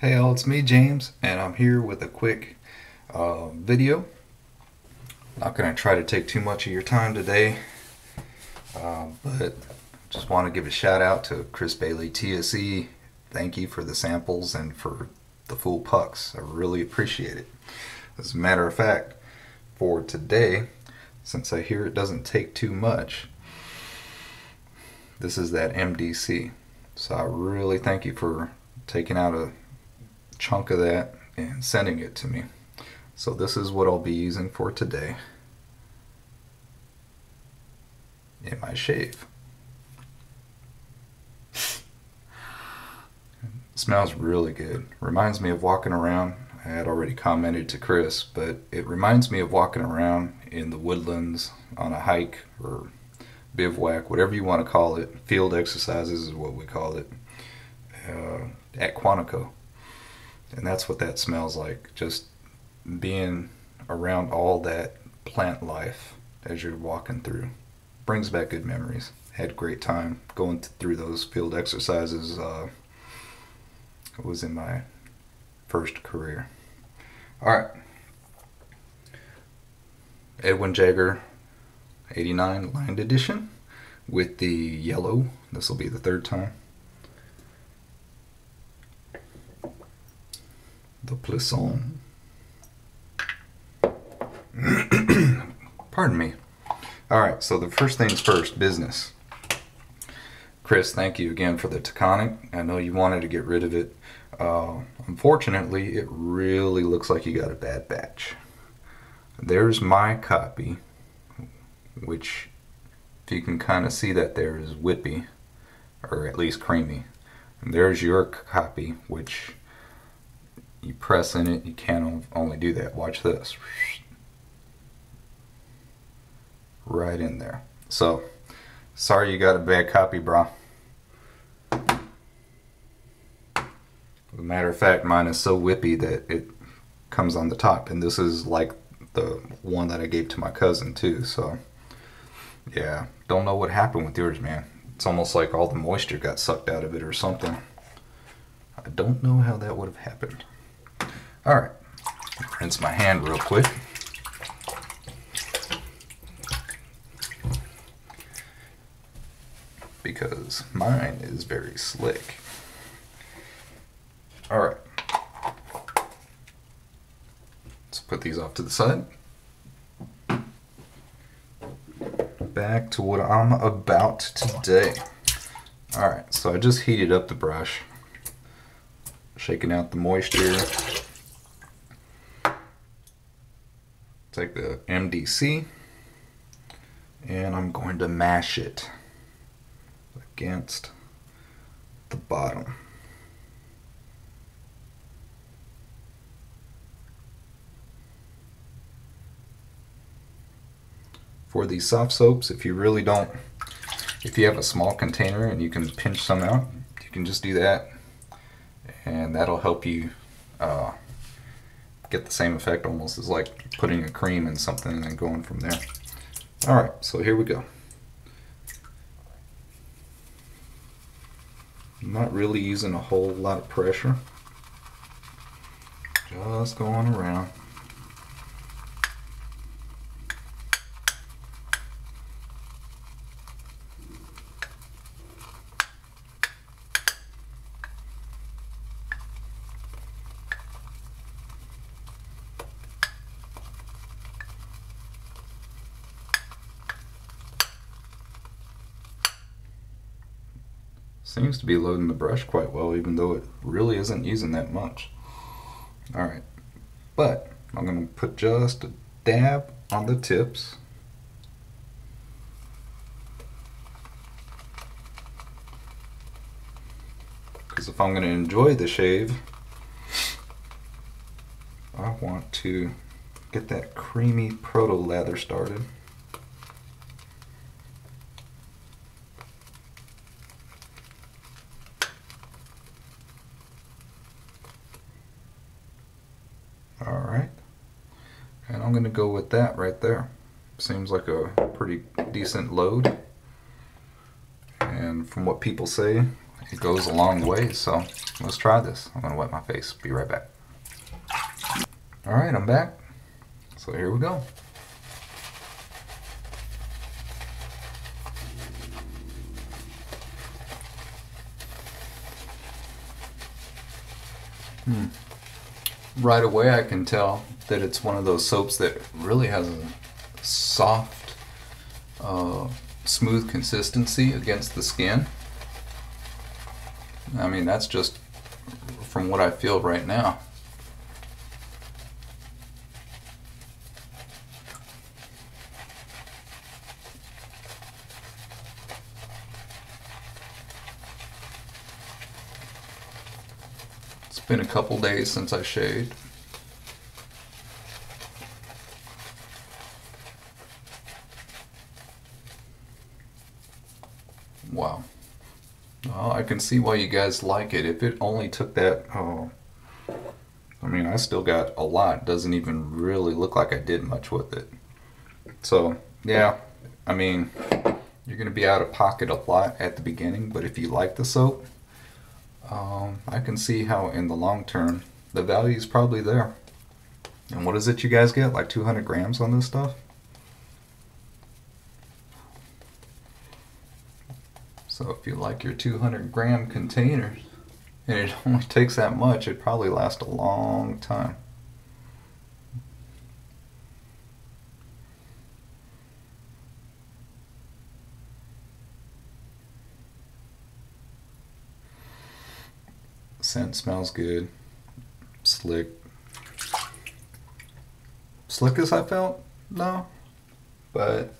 Hey all, it's me James, and I'm here with a quick video. Not going to try to take too much of your time today, but just want to give a shout out to Chris Bailey TSE. Thank you for the samples and for the full pucks. I really appreciate it. As a matter of fact, for today, since I hear it doesn't take too much, this is that MDC. So I really thank you for taking out a chunk of that and sending it to me. So this is what I'll be using for today in my shave. It smells really good. Reminds me of walking around. I had already commented to Chris, but it reminds me of walking around in the woodlands on a hike or bivouac, whatever you want to call it. Field exercises is what we call it, at Quantico. And that's what that smells like, just being around all that plant life as you're walking through. Brings back good memories. Had a great time going through those field exercises. It was in my first career. Alright. Edwin Jagger 89 lined edition with the yellow. This will be the third time. The Plisson. Pardon me. Alright, so the first things first, business. Chris, thank you again for the Taconic. I know you wanted to get rid of it. Unfortunately, it really looks like you got a bad batch. There's my copy, which, if you can kind of see that there, is whippy, or at least creamy. And there's your copy, which you press in it, you can't only do that. Watch this. Right in there. So, sorry you got a bad copy, brah. As a matter of fact, mine is so whippy that it comes on the top. And this is like the one that I gave to my cousin too. So, yeah. Don't know what happened with yours, man. It's almost like all the moisture got sucked out of it or something. I don't know how that would have happened. Alright, rinse my hand real quick. Because mine is very slick. Alright. Let's put these off to the side. Back to what I'm about today. Alright, so I just heated up the brush. Shaking out the moisture. Take the MDC and I'm going to mash it against the bottom. For these soft soaps, if you really don't, if you have a small container and you can pinch some out, you can just do that and that'll help you get the same effect almost as like putting a cream in something and then going from there. Alright, so here we go. I'm not really using a whole lot of pressure. Just going around. Seems to be loading the brush quite well, even though it really isn't using that much. Alright, but I'm going to put just a dab on the tips. Because if I'm going to enjoy the shave, I want to get that creamy proto lather started. Alright, and I'm going to go with that right there. Seems like a pretty decent load. And from what people say, it goes a long way, so let's try this. I'm gonna wet my face. Be right back. Alright, I'm back. So here we go. Right away I can tell that it's one of those soaps that really has a soft, smooth consistency against the skin. I mean, that's just from what I feel right now. It's been a couple days since I shaved. Wow. Well, I can see why you guys like it. If it only took that, I mean, I still got a lot. Doesn't even really look like I did much with it. So, yeah, I mean, you're going to be out of pocket a lot at the beginning, but if you like the soap, I can see how in the long term, the value is probably there. And what is it you guys get? Like 200 grams on this stuff? So if you like your 200 gram containers, and it only takes that much, it probably lasts a long time. Scent smells good. Slick. Slick as I felt? No. But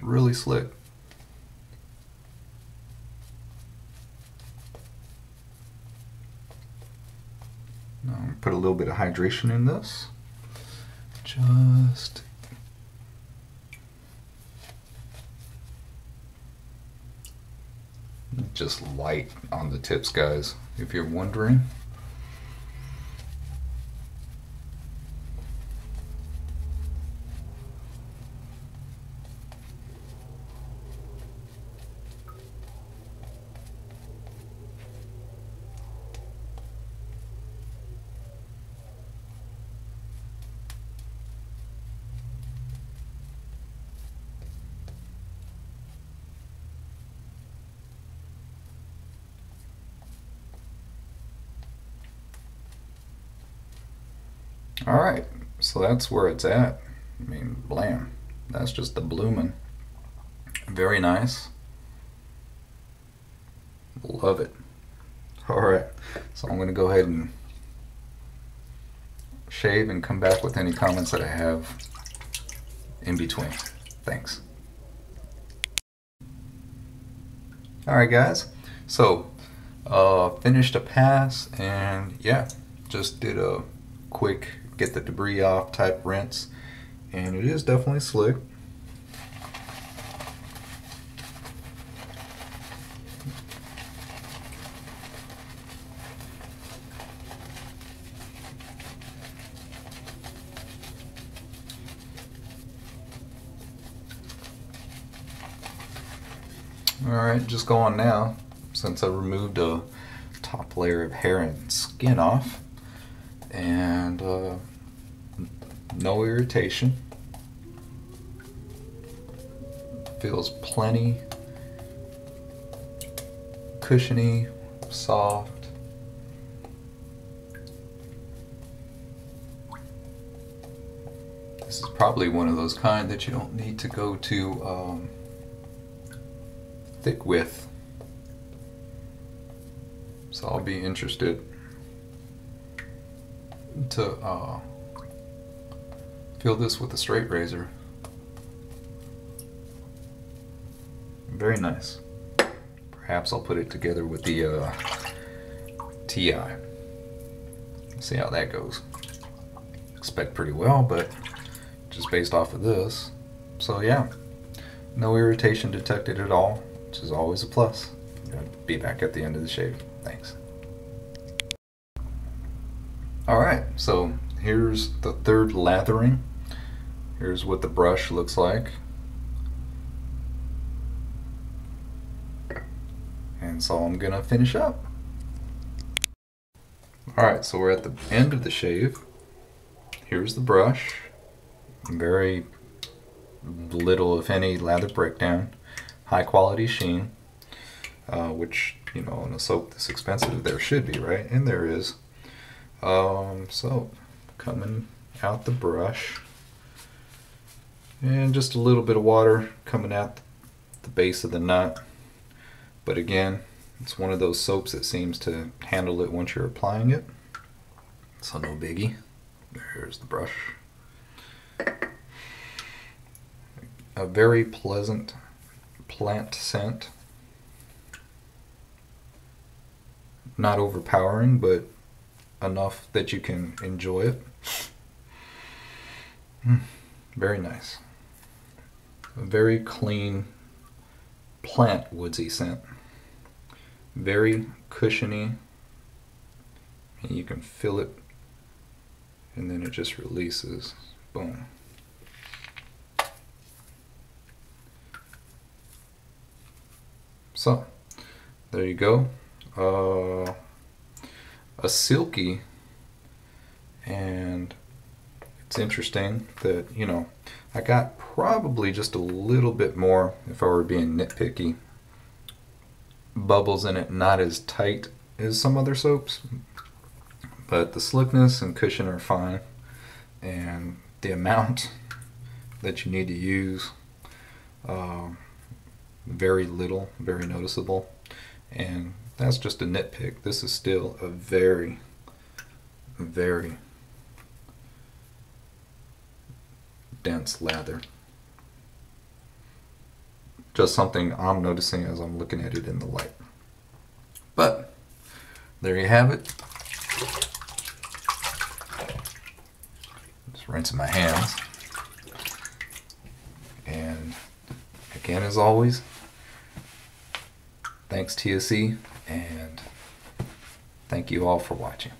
really slick. Now I'm going to put a little bit of hydration in this. Just light on the tips, guys, if you're wondering. Alright, so that's where it's at. I mean, blam. That's just the blooming. Very nice. Love it. Alright, so I'm going to go ahead and shave and come back with any comments that I have in between. Thanks. Alright guys, so finished a pass, and yeah, just did a quick get the debris off type rinse, and it is definitely slick. Alright, just go on now, since I removed a top layer of hair and skin off, and no irritation. Feels plenty cushiony, soft. This is probably one of those kind that you don't need to go to thick with. So I'll be interested to feel this with a straight razor. Very nice. Perhaps I'll put it together with the TI. See how that goes. Expect pretty well, but just based off of this. So yeah, no irritation detected at all, which is always a plus. I'll be back at the end of the shave. Thanks. Alright, so here's the third lathering. Here's what the brush looks like. And so I'm gonna finish up. Alright, so we're at the end of the shave. Here's the brush. Very little, if any, lather breakdown. High quality sheen, which, you know, in a soap this expensive there should be, right? And there is. So coming out the brush, and just a little bit of water coming at the base of the nut. But again, it's one of those soaps that seems to handle it once you're applying it, so no biggie. There's the brush. A very pleasant plant scent. Not overpowering, but enough that you can enjoy it. Very nice. A very clean plant woodsy scent. Very cushiony, and you can feel it, and then it just releases. Boom. So there you go. A silky, and it's interesting that, you know, I got probably just a little bit more, if I were being nitpicky, bubbles in it, not as tight as some other soaps, but the slickness and cushion are fine, and the amount that you need to use, very little, very noticeable, and that's just a nitpick. This is still a very, very dense lather. Just something I'm noticing as I'm looking at it in the light. But there you have it. Just rinsing my hands. And again, as always, thanks TSC, and thank you all for watching.